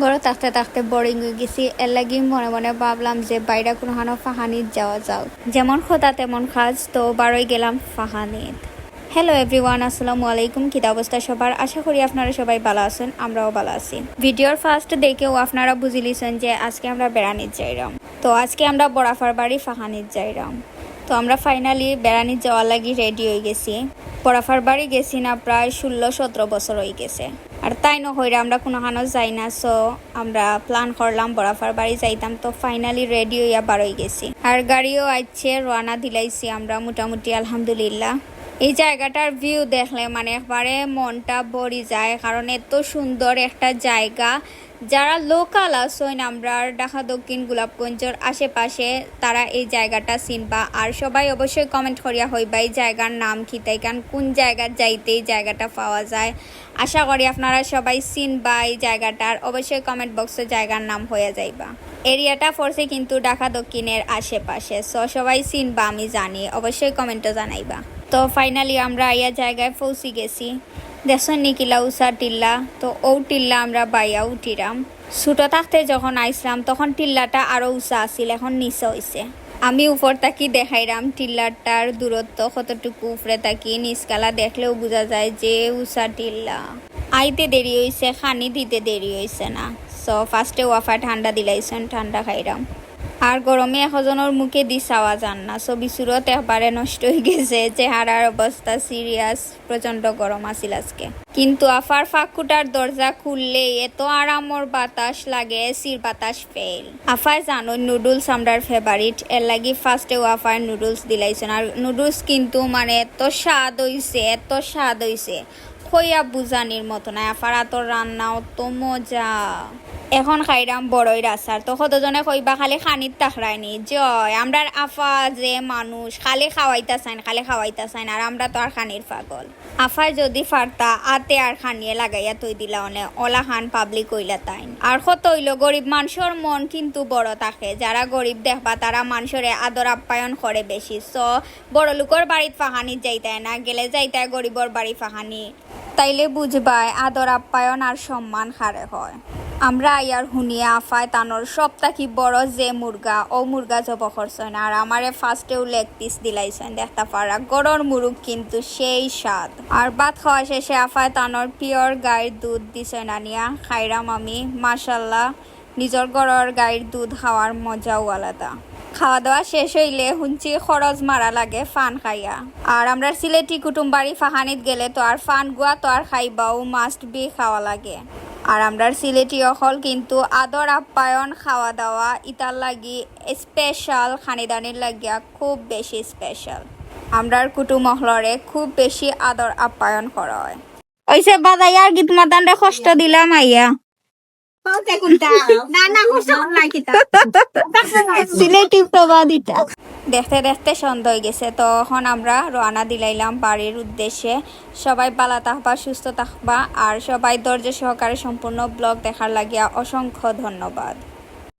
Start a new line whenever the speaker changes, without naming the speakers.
ঘরে থাকতে থাকতে বোরিং হয়ে গেছি, এর লাগি মনে মনে ভাবলাম যে বাইরে কোনো ফাহানিত যাওয়া যাও। যেমন খোদা তেমন কাজ, তো বারোই গেলাম ফাহানিত। হ্যালো এভরিওয়ান, আসসালামু আলাইকুম। কি অবস্থা সবার? আশা করি আপনারা সবাই ভালো আছেন, আমরাও ভালো আছি। ভিডিওর ফার্স্ট দেখেও আপনারা বুঝে লিছেন যে আজকে আমরা বেড়ানিত যাইরাম। তো আজকে আমরা বরাফার বাড়ি ফাহানিত যাইরাম। তো আমরা ফাইনালি বেড়ানিত যাওয়ার লাগি রেডি হয়ে গেছি। বরাফার বাড়ি গেছি না প্রায় 16-17 বছর হয়ে গেছে। আর তাই নহইরে আমরা কোনোখানো যাই না, সো আমরা প্ল্যান করলাম বরাফার বাড়ি যাইতাম। তো ফাইনালি রেডি হইয়া বারোই গেছি, আর গাড়িও আইছে, রওনা দিলাইছি আমরা মোটামুটি আলহামদুলিল্লাহ। এই জায়গাটার ভিউ দেখলে মানে একবারে মনটা ভরে যায়, কারণ এত সুন্দর একটা জায়গা। যারা লোকাল আসেন আমরা ঢাকা দক্ষিণ গোলাপগঞ্জের আশেপাশে, তারা এই জায়গাটা চিনবা। আর সবাই অবশ্যই কমেন্ট করিয়া হইবা এই জায়গার নাম কি, তাই কারণ কোন জায়গার যাইতে এই জায়গাটা পাওয়া যায়। আশা করি আপনারা সবাই চিনবা এই জায়গাটার, অবশ্যই কমেন্ট বক্সে জায়গার নাম হয়ে যাইবা। এরিয়াটা পড়ছে কিন্তু ঢাকা দক্ষিণের আশেপাশে, সো সবাই চিনবা আমি জানি, অবশ্যই কমেন্টে জানাইবা। তো ফাইনালি আমরা ইয়া জায়গায় পৌঁছে গেছি। দেখছেন নিকিলা উষা টিল্লা, তো ও টিল্লা আমরা বাইয়া উঠিলাম। ছোটো থাকতে যখন আইসলাম তখন টিল্লাটা আরও উষা আছিল, এখন নিচে হয়েছে। আমি উপর তাকি দেখাইলাম টিল্লাটার দূরত্ব কতটুকু, উপরে তাকি নিচকালা দেখলেও বোঝা যায় যে উষা টিল্লা। আইতে দেরি হয়েছে, খানি দিতে দেরি হয়েছে না। সো ফার্স্টে ওয়াফা ঠান্ডা দিলাইছেন, ঠান্ডা খাইলাম। আর গরমে একজনের মুখে দি চাওয়া যান না, ছবি সুরত একবারে নষ্ট হয়ে গেছে, চেহারার অবস্থা সিরিয়াস। প্রচন্ড গরম আছিল আজকে, কিন্তু আফার ফাঁকুটার দরজা খুললে এত আরামর বাতাস লাগে, এসির বাতাস ফেল। আফায় জানো নুডলস আমরার ফেভারিট, এর লাগি ফার্স্টে আফায় নুডলস দিলাইছেন। আর নুডলস কিন্তু মানে এত স্বাদ হইছে, এত স্বাদ হইছে, খইয়া বুঝানির মতো না। আফার আতর রান্না অত মজা। এখন খাইরাম বড়ই আচার। তো কতজনে কইবা খালি খানিত তাকরাইনি, জয় আমরা আফা যে মানুষ খালি খাওয়াইতা চাইন, খালি খাওয়াইতা চাইন, আর আমরা তো আর খানির পাগল। আফায় যদি ফারতা আতে আর খানিয়ে লাগাইয়া তৈ দিলা অনে ওলা খান পাবলিক হইলা তাইন। আর কত হইল গরিব মানুষের মন কিন্তু বড় থাকে, যারা গরিব দেখবা তারা মানুষরে আদর আপ্যায়ন করে বেশি। সো বড় লোকের বাড়িত ফাহানিত যাইতায় না, গেলে যাইতায় গরিবর বাড়ি ফাহানি, তাইলে বুঝবাই আদর আপ্যায়ন আর সম্মান হারে হয়। আমরা আয়ার হুনিয়া আফায় তানোর সবটাকি বড় যে মুরগা, ও মুরগা জব করছেন। আর আমারে ফার্স্টেও লেগ পিস দিলাইছেন, দেখতে পারা গরুর মুরগ কিন্তু সেই স্বাদ। আর ভাত খাওয়া শেষে আফায় তানোর পিওর গাইর দুধ দিছেন আনিয়া, খাইরাম আমি। মাশাল্লাহ, নিজের গরুর গাইর দুধ খাওয়ার মজাও আলাদা। খাওয়া দাওয়া শেষ হইলে হুঞ্চি খরচ মারা লাগে ফান খাইয়া। আর আমরা সিলেটি কুটুম বাড়ি ফাহানিত গেলে তো আর ফান গুয়া তো আর খাইবাও মাস্ট বি খাওয়া লাগে। আর আমরা সিলেটি অকল কিন্তু আদর আপ্যায়ন খাওয়া দাওয়া ইতার লাগি স্পেশাল, খানিদানির লাগিয়া খুব বেশি স্পেশাল। আমরার কুটুম মহলরে খুব বেশি আদর আপ্যায়ন করা হয়। ওইসে বাজাইয়ার গীত মাতানরে কষ্ট দিলাম আইয়া দেখতে দেখতে সন্ধ্যা হয়ে গেছে। তো এখন আমরা রওনা দিলাইলাম বাড়ির উদ্দেশ্যে। সবাই ভালো থাকবা, সুস্থ থাকবা, আর সবাই ধৈর্য সহকারে সম্পূর্ণ ব্লগ দেখার লাগিয়া অসংখ্য ধন্যবাদ।